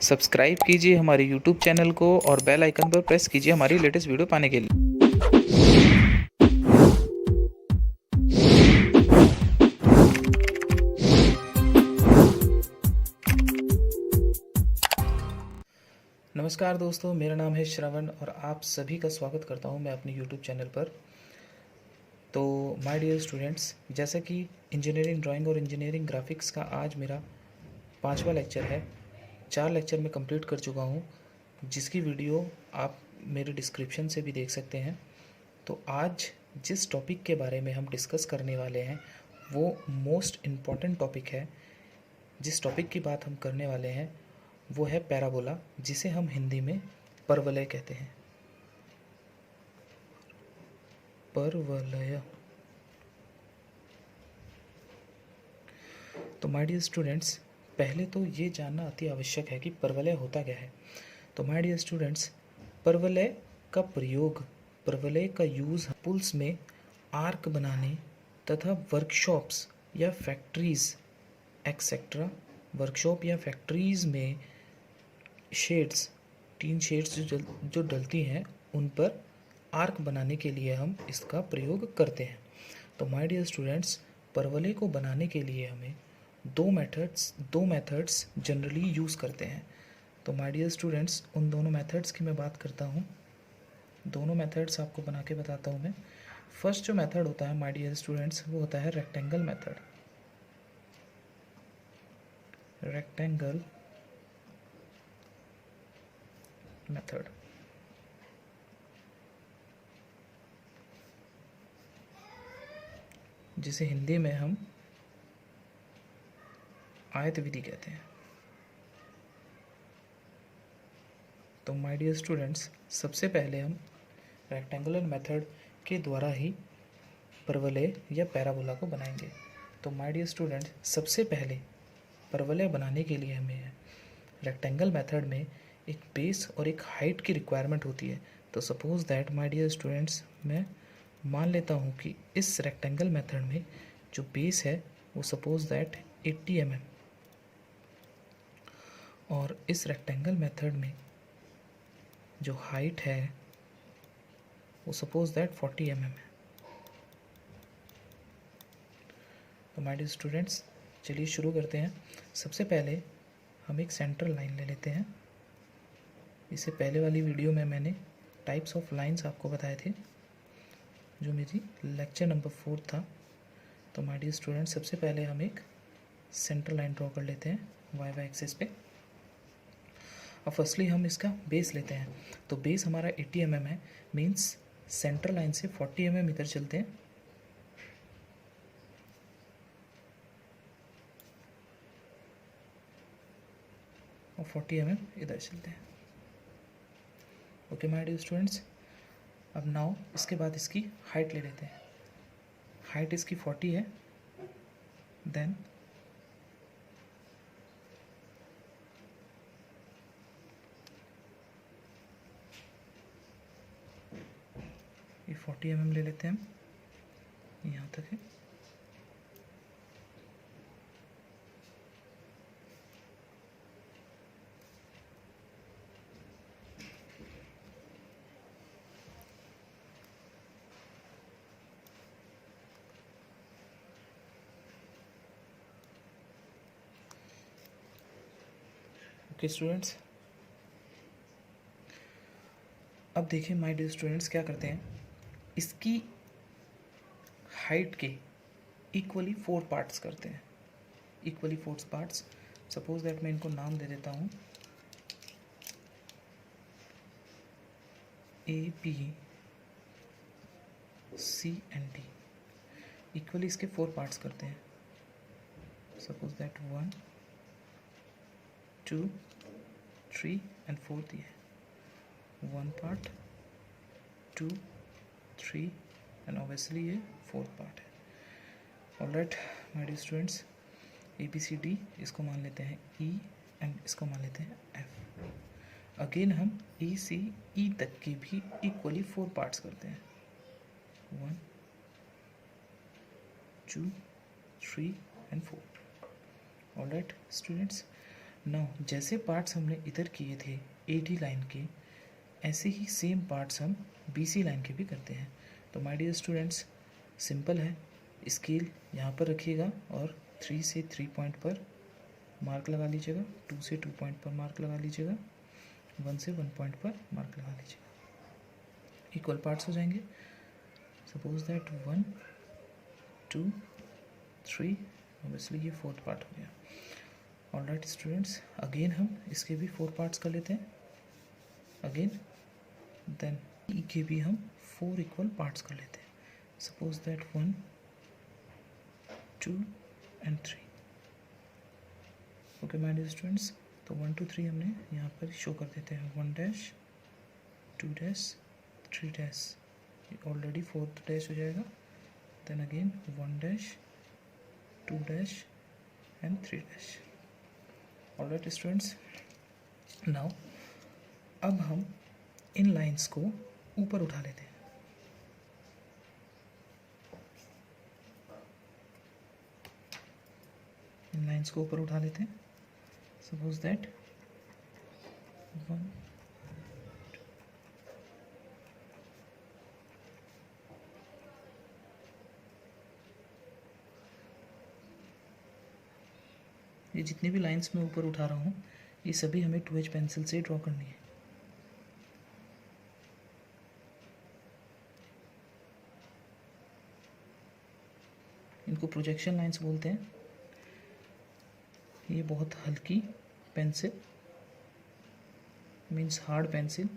Subscribe कीजिए हमारे YouTube channel को और बेल आइकन पर प्रेस कीजिए हमारी लेटेस्ट वीडियो पाने के लिए। नमस्कार दोस्तों, मेरा नाम है श्रवण और आप सभी का स्वागत करता हूं मैं अपने यूट्यूब चैनल पर। तो माय डियर स्टूडेंट्स, जैसा कि इंजीनियरिंग ड्राइंग और इंजीनियरिंग ग्राफिक्स का आज मेरा 5वां लेक्चर है। 4 लेक्चर मैं कंप्लीट कर चुका हूं, जिसकी वीडियो आप मेरे डिस्क्रिप्शन से भी देख सकते हैं। तो आज जिस टॉपिक के बारे में हम डिस्कस करने वाले हैं वो मोस्ट इम्पॉर्टेंट टॉपिक है। जिस टॉपिक की बात हम करने वाले हैं वो है पैराबोला, जिसे हम हिंदी में परवलय कहते हैं। परवलय। तो माय डियर स्टूडेंट्स, पहले तो ये जानना अति आवश्यक है कि परवलय होता क्या है। तो माय डियर स्टूडेंट्स, परवलय का प्रयोग, परवलय का यूज़ पुल्स में आर्क बनाने तथा वर्कशॉप्स या फैक्ट्रीज एक्सेट्रा, वर्कशॉप या फैक्ट्रीज में शेड्स, टीन शेड्स जो डलती हैं उन पर आर्क बनाने के लिए हम इसका प्रयोग करते हैं। तो माय डियर स्टूडेंट्स, परवलय को बनाने के लिए हमें दो मेथड्स जनरली यूज़ करते हैं। तो माय डियर स्टूडेंट्स, उन दोनों मेथड्स की मैं बात करता हूँ। दोनों मेथड्स आपको बना के बताता हूँ मैं। फर्स्ट जो मेथड होता है माय डियर स्टूडेंट्स, वो होता है रेक्टेंगल मेथड। रेक्टेंगल मेथड, जिसे हिंदी में हम आयत विधि कहते हैं। तो माय डियर स्टूडेंट्स, सबसे पहले हम रेक्टेंगुलर मेथड के द्वारा ही परवलय या पैराबोला को बनाएंगे। तो माय डियर स्टूडेंट्स, सबसे पहले परवलय बनाने के लिए हमें रेक्टेंगल मेथड में एक बेस और एक हाइट की रिक्वायरमेंट होती है। तो suppose that my dear students, मैं मान लेता हूँ कि इस रेक्टेंगल मेथड में जो बेस है वो सपोज दैट 80 mm और इस रेक्टेंगल मेथड में जो हाइट है वो सपोज दैट 40 mm है। तो माय डियर स्टूडेंट्स, चलिए शुरू करते हैं। सबसे पहले हम एक सेंट्रल लाइन ले लेते हैं। इससे पहले वाली वीडियो में मैंने टाइप्स ऑफ लाइंस आपको बताए थे, जो मेरी लेक्चर नंबर 4 था। तो माय डियर स्टूडेंट्स, सबसे पहले हम एक सेंट्रल लाइन ड्रॉ कर लेते हैं वाई वाई एक्सिस पे। अब फर्स्टली हम इसका बेस लेते हैं। तो बेस हमारा 80 mm है, मीन्स सेंट्रल लाइन से 40 mm इधर चलते हैं और 40 mm इधर चलते हैं। ओके माय डियर स्टूडेंट्स, अब नाउ इसके बाद इसकी हाइट ले लेते हैं। हाइट इसकी 40 है, देन ये 40 mm ले लेते हैं हम, यहाँ तक है। ओके स्टूडेंट्स, अब देखिए माय डियर स्टूडेंट्स, क्या करते हैं, इसकी हाइट के इक्वली 4 पार्ट्स करते हैं। इक्वली 4 पार्ट्स, सपोज दैट मैं इनको नाम दे देता हूँ A, B, C and D। Equally इसके 4 पार्ट्स करते हैं। सपोज दैट 1, 2, 3 and 4 दिए। 1 पार्ट, 2, 3 एंड ऑब्वियसली ये 4th पार्ट है। Alright my dear students, ABCD इसको मान लेते हैं E एंड इसको मान लेते हैं F। अगेन हम E से E तक की भी इक्वली 4 पार्ट्स करते हैं। 1, 2, 3 and 4। ऑलराइट स्टूडेंट्स, नाउ जैसे पार्ट्स हमने इधर किए थे AD लाइन के, ऐसे ही सेम पार्ट्स हम BC लाइन के भी करते हैं। तो माय डियर स्टूडेंट्स, सिंपल है, स्केल यहाँ पर रखिएगा और 3 से 3 पॉइंट पर मार्क लगा लीजिएगा, 2 से 2 पॉइंट पर मार्क लगा लीजिएगा, 1 से 1 पॉइंट पर मार्क लगा लीजिएगा। इक्वल पार्ट्स हो जाएंगे। सपोज दैट 1 2 3, ऑब्वियसली ये 4th पार्ट हो गया। ऑलराइट स्टूडेंट्स, अगेन हम इसके भी 4 पार्ट्स कर लेते हैं अगेन, देन ई के भी हम 4 इक्वल पार्ट्स कर लेते हैं। Suppose that 1 2 and 3। Okay my dear students, तो 1 2 3 हमने यहाँ पर शो कर देते हैं, 1 dash 2 dash 3 dash, already 4th dash हो जाएगा, then again 1 dash 2 dash and 3 dash. Alright students, now अब हम इन लाइंस को ऊपर उठा लेते हैं। इन लाइंस को ऊपर उठा लेते हैं। सपोज दैट 1 ये जितनी भी लाइंस मैं ऊपर उठा रहा हूँ ये सभी हमें 2H पेंसिल से ड्रॉ करनी है। इनको प्रोजेक्शन लाइंस बोलते हैं। ये बहुत हल्की pencil, means hard pencil,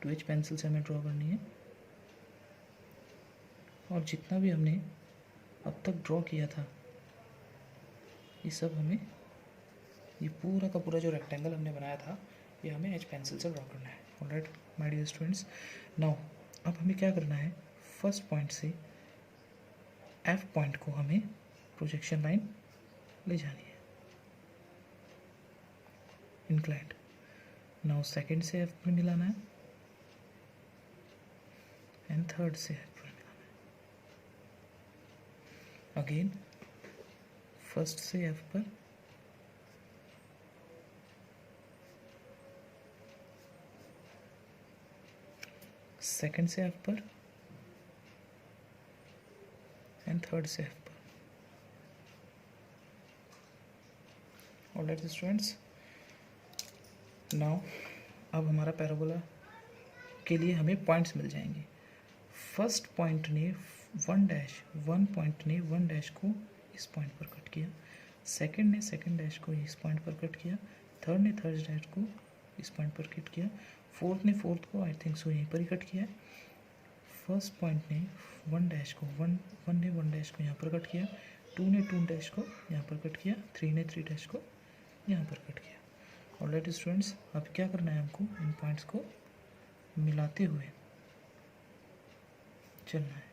2H pencil से हमें ड्रॉ करनी है। और जितना भी हमने अब तक ड्रॉ किया था ये सब हमें, ये पूरा का पूरा जो रेक्टेंगल हमने बनाया था ये हमें H पेंसिल से ड्रॉ करना है। Alright my dear students, now अब हमें क्या करना है, फर्स्ट पॉइंट से F पॉइंट को हमें प्रोजेक्शन लाइन ले जानी है, इंक्लाइंड। नाउ सेकंड से F पर मिलाना है एंड थर्ड से F पर मिलाना है। अगेन फर्स्ट से F पर, सेकंड से F पर एंड थर्ड से F पर। ऑलराइट स्टूडेंट्स, नाउ अब हमारा पैराबोला के लिए हमें पॉइंट्स मिल जाएंगे। फर्स्ट पॉइंट ने 1 पॉइंट ने 1 डैश को इस पॉइंट पर कट किया, सेकंड ने सेकंड डैश को इस पॉइंट पर कट किया, थर्ड ने थर्ड डैश को इस पॉइंट पर कट किया, फोर्थ ने फोर्थ को आई थिंक सो यहीं पर ही कट किया। फर्स्ट पॉइंट ने 1 डैश को 1 ने 1 डैश को यहाँ पर कट किया, 2 ने 2 डैश को यहाँ पर कट किया, 3 ने 3 डैश को यहाँ पर कट किया। ऑलराइट स्टूडेंट्स, अब क्या करना है, हमको इन पॉइंट्स को मिलाते हुए चलना है।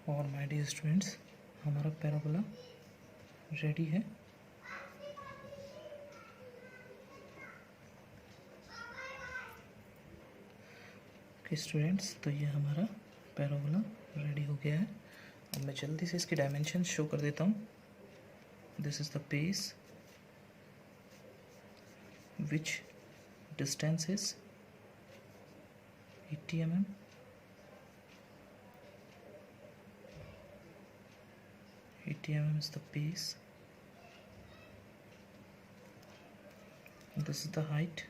और माय डियर स्टूडेंट्स, हमारा पैराबोला रेडी है। ओके स्टूडेंट्स, तो ये हमारा पैराबोला रेडी हो गया है। अब मैं जल्दी से इसकी डायमेंशन शो कर देता हूँ। This is the base which distance is 80 mm, is the base, this is the height,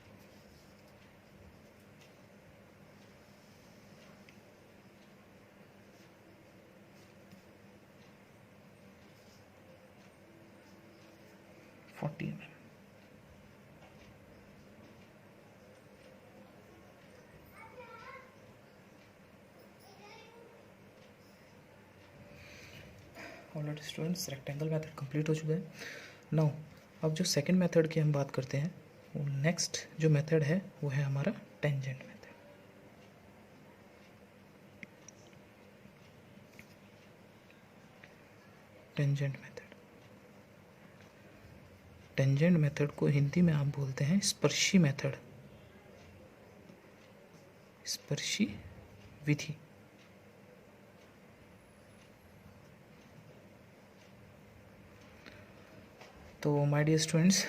mm. Alright students, rectangle method complete हो चुका है। नाउ अब जो सेकंड मेथड की हम बात करते हैं, वो नेक्स्ट जो मेथड है वो है हमारा tangent method. Tangent method. Tangent method को हिंदी में आप बोलते हैं स्पर्शी मेथड, स्पर्शी विधि। तो माय डियर स्टूडेंट्स,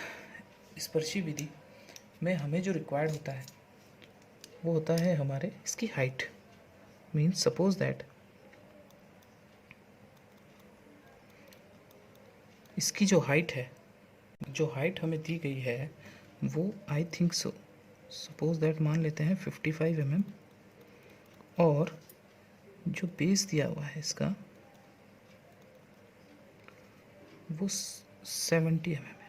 स्पर्शी विधि में हमें जो रिक्वायर्ड होता है वो होता है हमारे इसकी हाइट। मीन्स सपोज दैट इसकी जो हाइट है, जो हाइट हमें दी गई है वो आई थिंक सो, सपोज दैट मान लेते हैं 55 mm, और जो बेस दिया हुआ है इसका वो 70 mm है।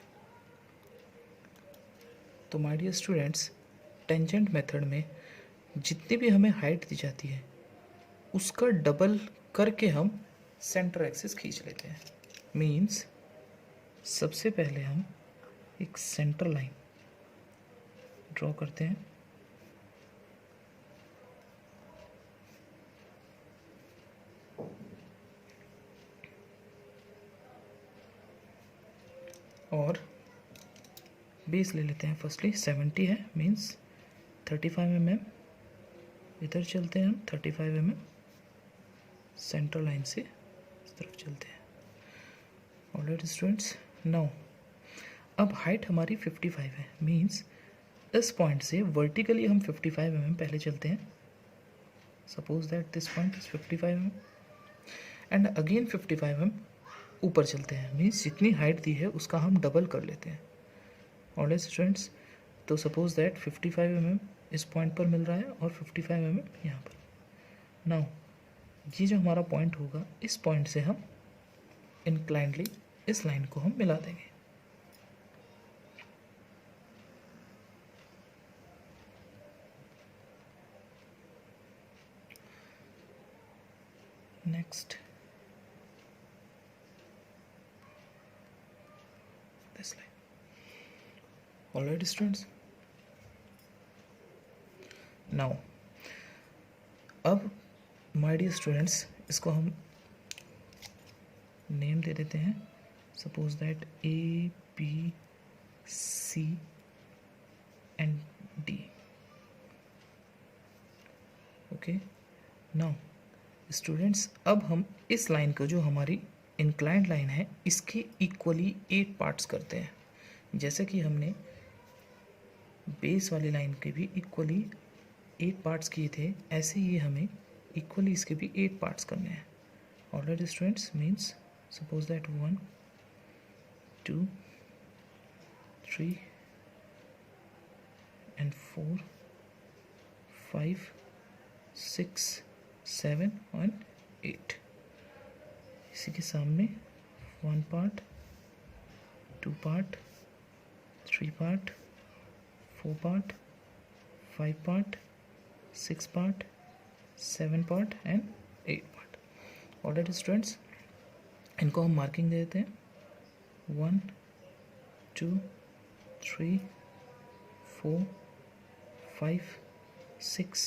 तो my dear students, tangent method में जितनी भी हमें हाइट दी जाती है उसका डबल करके हम सेंटर एक्सिस खींच लेते हैं। मीन्स सबसे पहले हम एक सेंटर लाइन ड्रॉ करते हैं, और बेस ले लेते हैं। फर्स्टली 70 है, मीन्स 35 mm इधर चलते हैं हम, 35 mm सेंटर लाइन से इस तरफ चलते हैं। ऑलराइट स्टूडेंट्स, नाउ अब हाइट हमारी 55 है, मीन्स इस पॉइंट से वर्टिकली हम 55 mm पहले चलते हैं। Suppose that this point is 55 mm and again 55 mm ऊपर चलते हैं। मीन्स जितनी हाइट दी है उसका हम डबल कर लेते हैं। ऑलराइट स्टूडेंट्स, तो सपोज दैट 55 mm इस पॉइंट पर मिल रहा है और 55 mm यहाँ पर। नाउ ये जो हमारा पॉइंट होगा, इस पॉइंट से हम इंक्लाइंडली इस लाइन को हम मिला देंगे। Next this line. Alright students, now अब माय डियर स्टूडेंट्स इसको हम नेम दे देते हैं। Suppose that A B C and D। Okay, now students अब हम इस लाइन को, जो हमारी इंक्लाइंड लाइन है, इसके इक्वली 8 पार्ट्स करते हैं। जैसे कि हमने बेस वाली लाइन के भी इक्वली 8 पार्ट्स किए थे, ऐसे ही हमें इक्वली इसके भी 8 पार्ट्स करने हैं। Alright students, means suppose that 1 2 3 and 4 5 6 7 and 8। इसी के सामने 1 part 2 part 3 part 4 part 5 part 6 part 7 part and 8 part. Alright students, इनको हम मार्किंग दे देते हैं 1 2 3 4 5 6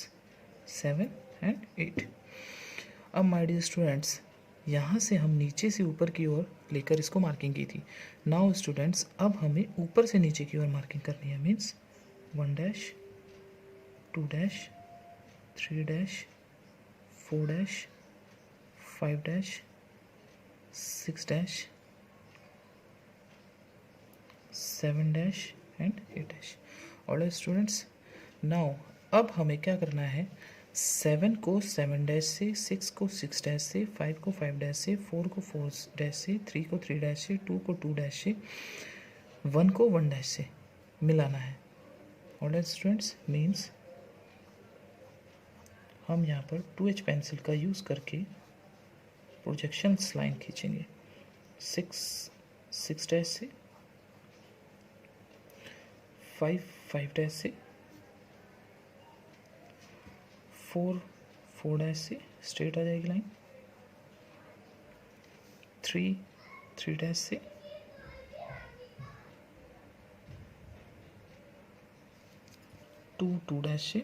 7 एंड 8। अब माय डियर स्टूडेंट्स, यहाँ से हम नीचे से ऊपर की ओर लेकर इसको मार्किंग की थी। नाउ स्टूडेंट्स अब हमें ऊपर से नीचे की ओर मार्किंग करनी है। Means 1 dash 2 dash 3 dash 4 dash 5 dash 6 dash 7 dash and 8 dash. Alright students, now अब हमें क्या करना है, 7 को 7 डैश से, 6 को 6 डैश से, 5 को 5 डैश से, 4 को 4 डैश से, 3 को 3 डैश से, 2 को 2 डैश से, 1 को 1 डैश से मिलाना है। ऑलराइट स्टूडेंट्स, मीन्स हम यहाँ पर 2H पेंसिल का यूज़ करके प्रोजेक्शंस लाइन खींचेंगे। 6 डैश से, 5 डैश से, 4 डैश से स्ट्रेट आ जाएगी लाइन, 3 डैश से, 2 डैश से,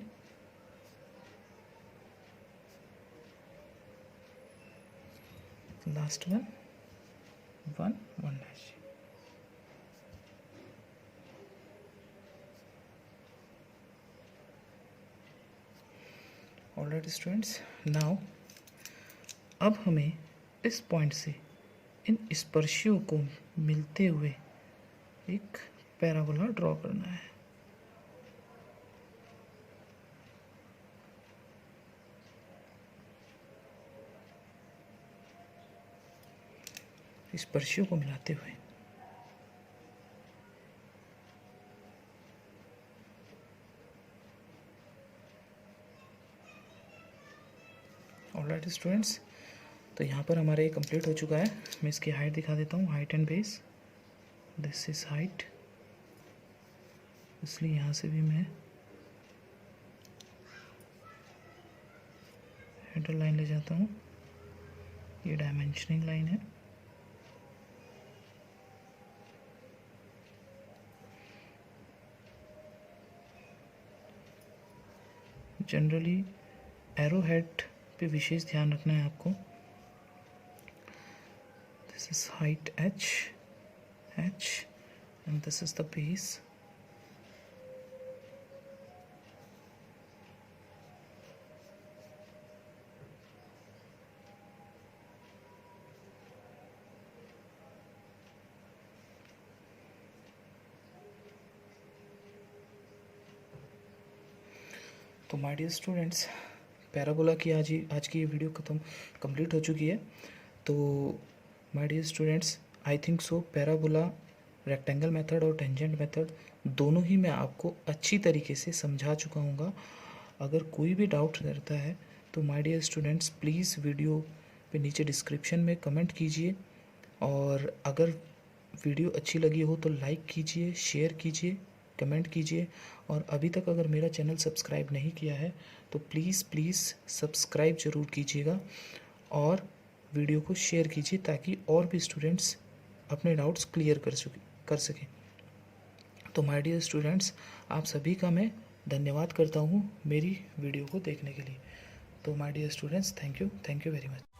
last one 1 1 dash. Alright students, now अब हमें इस पॉइंट से इन स्पर्शियों को मिलते हुए एक पैराबोला ड्रॉ करना है। स्पर्शियों को मिलाते हुए ऑलराइट स्टूडेंट्स, तो यहाँ पर हमारा ये कंप्लीट हो चुका है। मैं इसकी हाइट दिखा देता हूँ, height and base. This is height, इसलिए यहाँ से भी मैं हेडर लाइन ले जाता हूँ। ये डायमेंशनिंग लाइन है। जनरली एरो हेड पे विशेष ध्यान रखना है आपको। This is height h and this is the base. तो माय डियर स्टूडेंट्स, पैराबोला की आज की ये वीडियो कंप्लीट हो चुकी है। तो my dear students, I think so parabola, rectangle method और टेंजेंट मेथड दोनों ही मैं आपको अच्छी तरीके से समझा चुका हूँगा। अगर कोई भी डाउट रहता है तो my dear students please video पे नीचे डिस्क्रिप्शन में कमेंट कीजिए, और अगर वीडियो अच्छी लगी हो तो लाइक कीजिए, शेयर कीजिए, कमेंट कीजिए। और अभी तक अगर मेरा चैनल सब्सक्राइब नहीं किया है तो प्लीज़ सब्सक्राइब ज़रूर कीजिएगा और वीडियो को शेयर कीजिए, ताकि और भी स्टूडेंट्स अपने डाउट्स क्लियर कर सकें। तो माय डियर स्टूडेंट्स, आप सभी का मैं धन्यवाद करता हूँ मेरी वीडियो को देखने के लिए। तो my dear students, thank you very much.